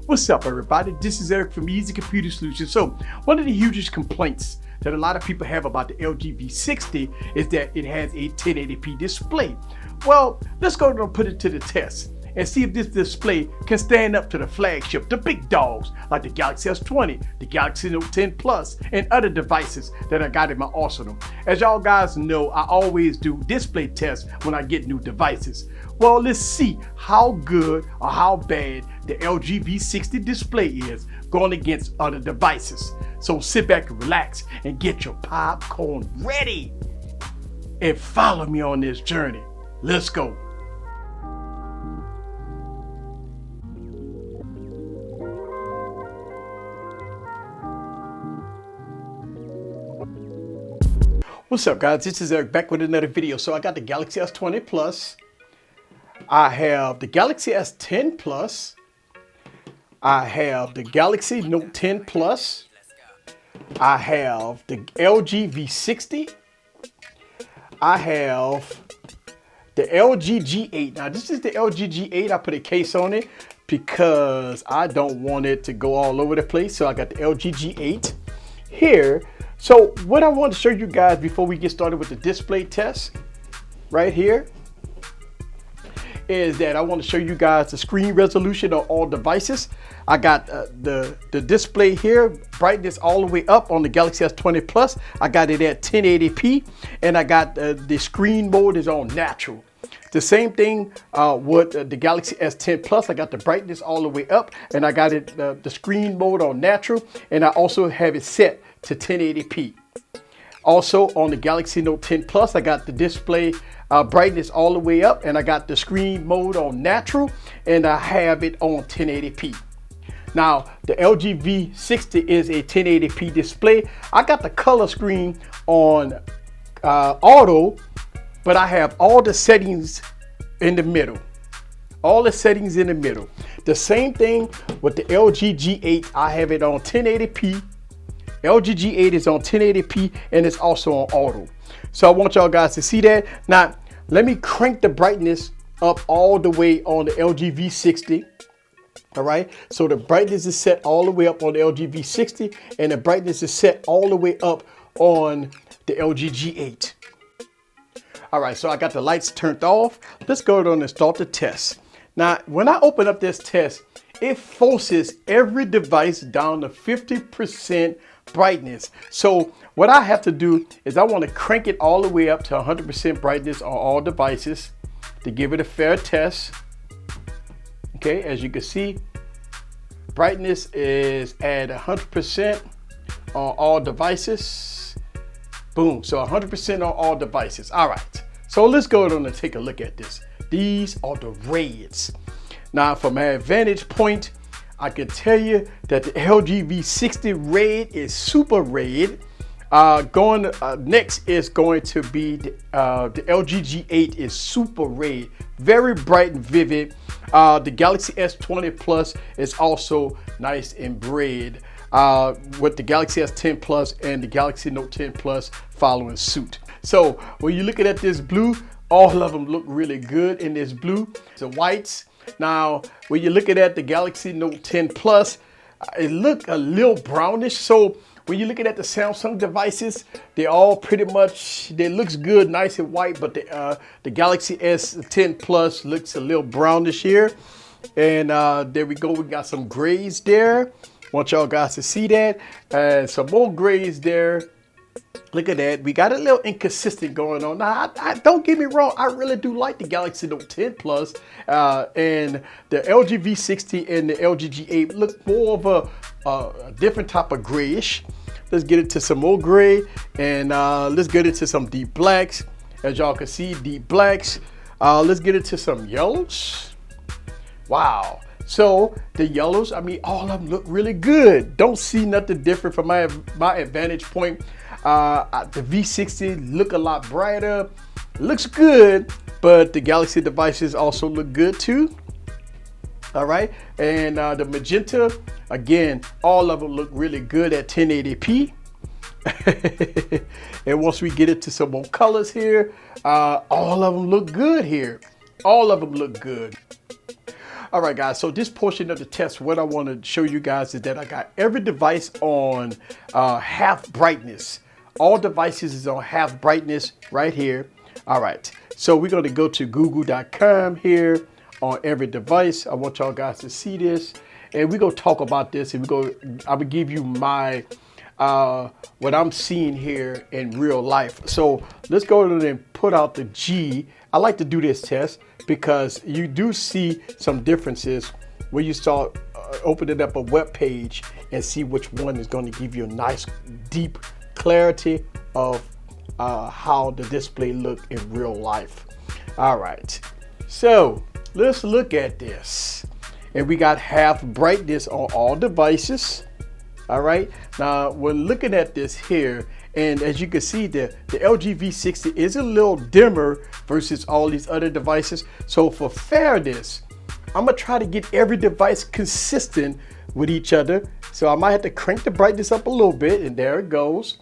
What's up, everybody? This is Eric from Easy Computer Solutions. So one of the hugest complaints that a lot of people have about the LG V60 is that it has a 1080p display. Well, let's go ahead and put it to the test and see if this display can stand up to the flagship, the big dogs like the Galaxy S20, the Galaxy Note 10 Plus, and other devices that I got in my arsenal. As y'all guys know, I always do display tests when I get new devices. Well, let's see how good or how bad the LG V60 display is going against other devices. So sit back and relax and get your popcorn ready and follow me on this journey. Let's go. What's up, guys? This is Eric back with another video. So I got the Galaxy S20 Plus. I have the Galaxy S10 Plus. I have the Galaxy Note 10 Plus. I have the LG V60. I have the LG G8. Now this is the LG G8. I put a case on it because I don't want it to go all over the place. So I got the LG G8 here. So what I want to show you guys before we get started with the display test right here is that I want to show you guys the screen resolution of all devices. I got the display here, brightness all the way up on the Galaxy S20 Plus. I got it at 1080p, and I got the screen mode is on natural. The same thing with the Galaxy S10 Plus. I got the brightness all the way up, and I got it the screen mode on natural, and I also have it set to 1080p. Also on the Galaxy Note 10 Plus, I got the display brightness all the way up, and I got the screen mode on natural, and I have it on 1080p. Now the LG V60 is a 1080p display. I got the color screen on auto, but I have all the settings in the middle. All the settings in the middle. The same thing with the LG G8. I have it on 1080p. LG G8 is on 1080p, and it's also on auto. So I want y'all guys to see that. Now, let me crank the brightness up all the way on the LG V60. All right, so the brightness is set all the way up on the LG V60, and the brightness is set all the way up on the LG G8. All right, so I got the lights turned off. Let's go ahead and start the test. Now, when I open up this test, it forces every device down to 50% brightness. So what I have to do is I want to crank it all the way up to 100% brightness on all devices to give it a fair test. Okay, as you can see, brightness is at 100% on all devices. Boom, so 100% on all devices. All right, so let's go on and take a look at this. These are the reds. Now, from my vantage point, I can tell you that the LG V60 red is super red. Next is going to be the LG G8 is super red, very bright and vivid. The Galaxy S20 Plus is also nice and red, with the Galaxy S10 Plus and the Galaxy Note 10 Plus following suit. So when you're looking at this blue, all of them look really good in this blue. The whites. Now, when you're looking at the Galaxy Note 10 Plus, it look a little brownish. So when you're looking at the Samsung devices, they all pretty much, they looks good, nice and white, but the Galaxy S10 Plus looks a little brownish here. And there we go, we got some grays there. Want y'all guys to see that. And some more grays there. Look at that. We got a little inconsistent going on. Now, I don't get me wrong. I really do like the Galaxy Note 10 Plus, and the LG V60 and the LG G8 look more of a different type of grayish. Let's get into some more gray, and let's get into some deep blacks. As y'all can see, deep blacks. Let's get into some yellows. Wow. So the yellows, I mean, all of them look really good. Don't see nothing different from my vantage point. The V60 look a lot brighter, looks good, but the Galaxy devices also look good too. All right, and the magenta, again, all of them look really good at 1080p. And once we get into some more colors here, all of them look good here. All of them look good. All right, guys, so this portion of the test, what I want to show you guys is that I got every device on half brightness. All devices is on half brightness right here. All right, so we're going to go to google.com here on every device. I want y'all guys to see this, and we're going to talk about this, and I will give you my what I'm seeing here in real life. So let's go ahead and put out the G. I like to do this test because you do see some differences when you start opening up a web page and see which one is going to give you a nice deep clarity of how the display look in real life. All right, so let's look at this, and we got half brightness on all devices. All right, now when looking at this here, and as you can see, the LG V60 is a little dimmer versus all these other devices. So for fairness, I'm gonna try to get every device consistent with each other. So I might have to crank the brightness up a little bit, and there it goes.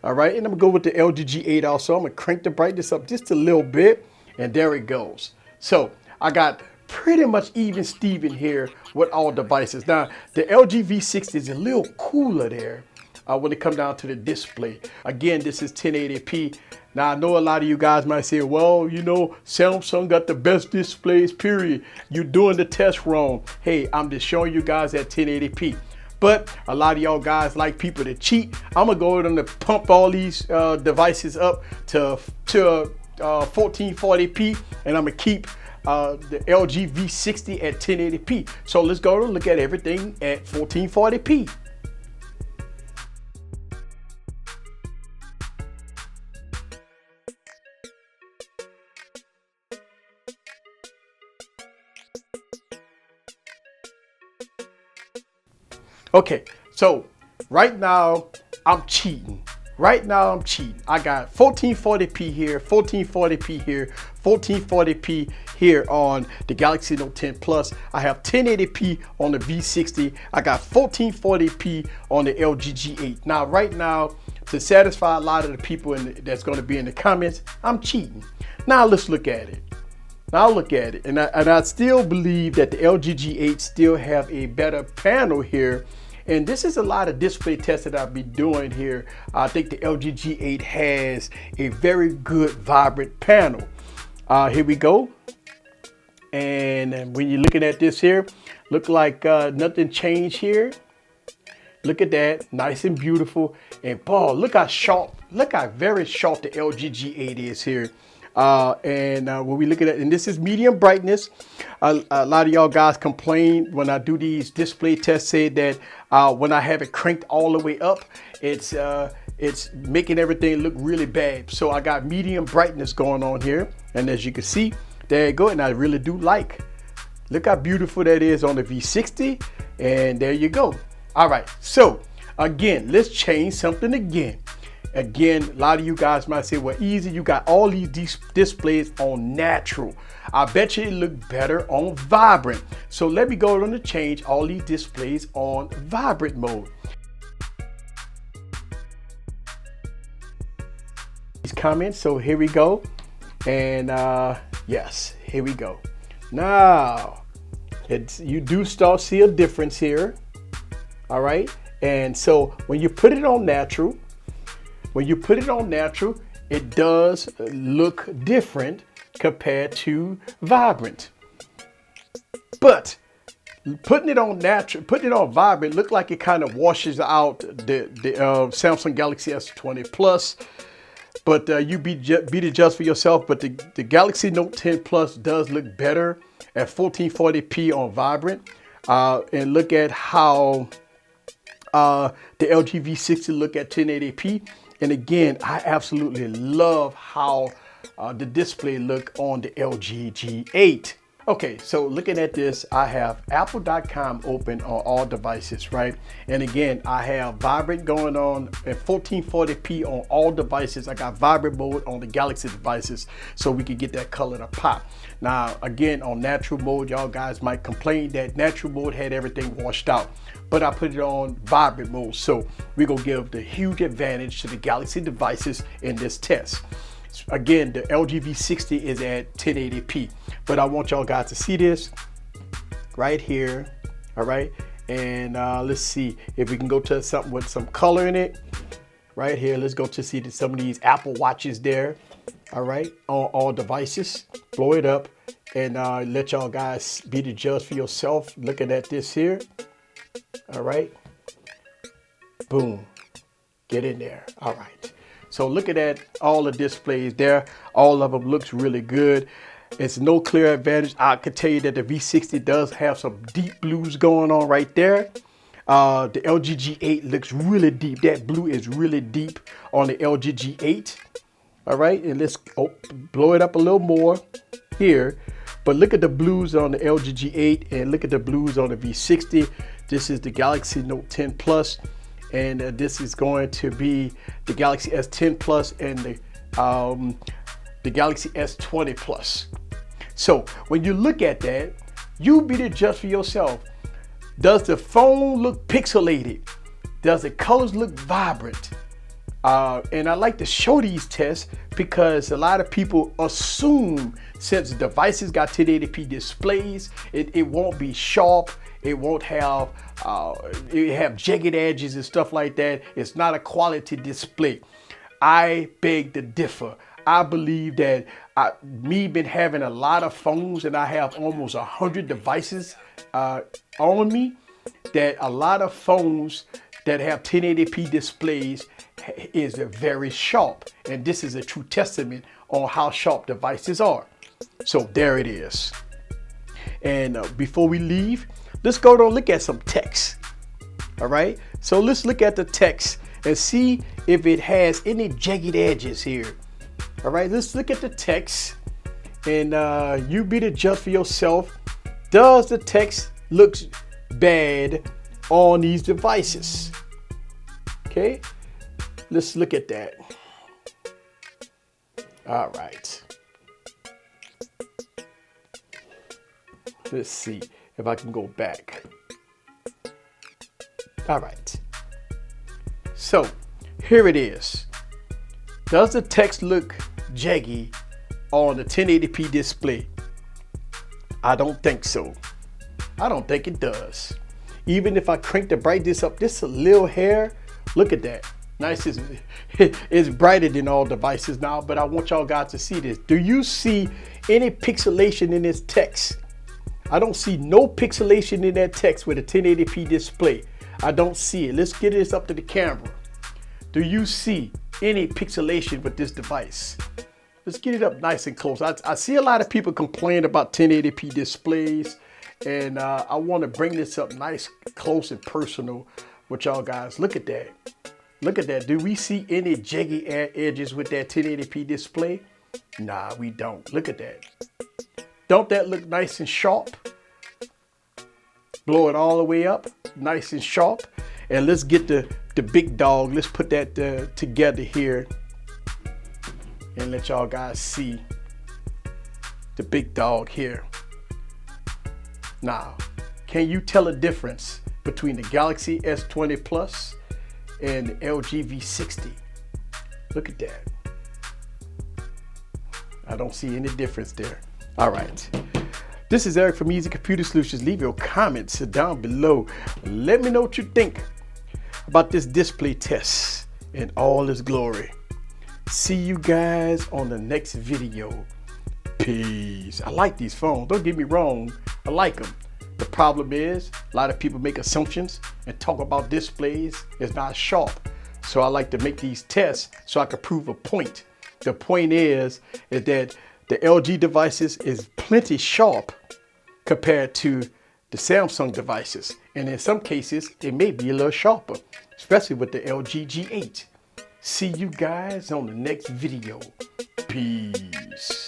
All right, and I'm gonna go with the LG G8 also. I'm gonna crank the brightness up just a little bit, and there it goes. So I got pretty much even Steven here with all devices. Now, the LG V60 is a little cooler there when it comes down to the display. Again, this is 1080p. Now, I know a lot of you guys might say, well, you know, Samsung got the best displays, period. You're doing the test wrong. Hey, I'm just showing you guys at 1080p. But a lot of y'all guys like people to cheat. I'm gonna go ahead and pump all these devices up to 1440p, and I'm gonna keep the LG V60 at 1080p. So let's go and look at everything at 1440p. Okay, so right now I'm cheating. I got 1440p here, 1440p here, 1440p here on the Galaxy Note 10 Plus. I have 1080p on the V60. I got 1440p on the LG G8. Now, right now, to satisfy a lot of the people that's going to be in the comments, I'm cheating. Now let's look at it. And I still believe that the LG G8 still have a better panel here. And this is a lot of display tests that I'll be doing here. I think the LG G8 has a very good vibrant panel. Here we go. And when you're looking at this here, look like nothing changed here. Look at that, nice and beautiful. And boy, look how very sharp the LG G8 is here. When we look at it, and this is medium brightness. A lot of y'all guys complain when I do these display tests, say that when I have it cranked all the way up, it's making everything look really bad. So I got medium brightness going on here, and as you can see, there you go. And I really do look how beautiful that is on the V60, and there you go. All right, so again, let's change something again. Again, a lot of you guys might say, well, easy, you got all these displays on natural. I bet you it look better on vibrant. So let me go on to change all these displays on vibrant mode. These comments, so here we go. And yes, here we go. Now, you do start to see a difference here. All right, and so when you put it on natural, it does look different compared to vibrant. But putting it on vibrant, look like it kind of washes out the Samsung Galaxy S20 Plus. But you be the judge for yourself. But the Galaxy Note 10 Plus does look better at 1440p on vibrant. And look at how the LG V60 look at 1080p. And again, I absolutely love how the display look on the LG G8. Okay, so looking at this, I have apple.com open on all devices, right? And again, I have vibrant going on at 1440p on all devices. I got vibrant mode on the Galaxy devices so we can get that color to pop. Now, again, on natural mode, y'all guys might complain that natural mode had everything washed out, but I put it on vibrant mode. So we're gonna give the huge advantage to the Galaxy devices in this test. Again, the LG V60 is at 1080p, but I want y'all guys to see this. right here. All right. And let's see if we can go to something with some color in it. Right here, let's go to see some of these Apple Watches there. All right, on all devices. Blow it up and let y'all guys be the judge for yourself. Looking at this here. All right. Boom. Get in there. All right. So looking at all the displays there, all of them looks really good. It's no clear advantage. I can tell you that the V60 does have some deep blues going on right there. The LG G8 looks really deep. That blue is really deep on the LG G8. All right, and let's blow it up a little more here. But look at the blues on the LG G8 and look at the blues on the V60. This is the Galaxy Note 10 Plus, and this is going to be the Galaxy S10 Plus and the Galaxy S20 Plus. So when you look at that, you be the judge for yourself. Does the phone look pixelated? Does the colors look vibrant? And I like to show these tests because a lot of people assume since devices got 1080p displays, it won't be sharp. It won't have jagged edges and stuff like that. It's not a quality display. I beg to differ. I believe that me been having a lot of phones and I have almost 100 devices on me, that a lot of phones that have 1080p displays is very sharp. And this is a true testament on how sharp devices are. So there it is. And before we leave, let's go to look at some text. All right. So let's look at the text and see if it has any jagged edges here. All right. Let's look at the text and you be the judge for yourself. Does the text look bad on these devices? Okay. Let's look at that. All right. Let's see if I can go back. All right. So here it is. Does the text look jaggy on the 1080p display? I don't think so. I don't think it does. Even if I crank the brightness up just a little hair, look at that. Nice, it's brighter than all devices now, but I want y'all guys to see this. Do you see any pixelation in this text? I don't see no pixelation in that text with a 1080p display. I don't see it. Let's get this up to the camera. Do you see any pixelation with this device? Let's get it up nice and close. I see a lot of people complain about 1080p displays, and I want to bring this up nice, close, and personal with y'all guys. Look at that. Look at that. Do we see any jaggy edges with that 1080p display? Nah, we don't. Look at that. Don't that look nice and sharp? Blow it all the way up, nice and sharp. And let's get the big dog. Let's put that together here and let y'all guys see the big dog here. Now, can you tell a difference between the Galaxy S20 Plus and the LG V60? Look at that. I don't see any difference there. All right. This is Eric from Easy Computer Solutions. Leave your comments down below. Let me know what you think about this display test in all its glory. See you guys on the next video. Peace. I like these phones. Don't get me wrong. I like them. The problem is a lot of people make assumptions and talk about displays is not sharp. So I like to make these tests so I can prove a point. The point is that the LG devices is plenty sharp compared to the Samsung devices. And in some cases, it may be a little sharper, especially with the LG G8. See you guys on the next video. Peace.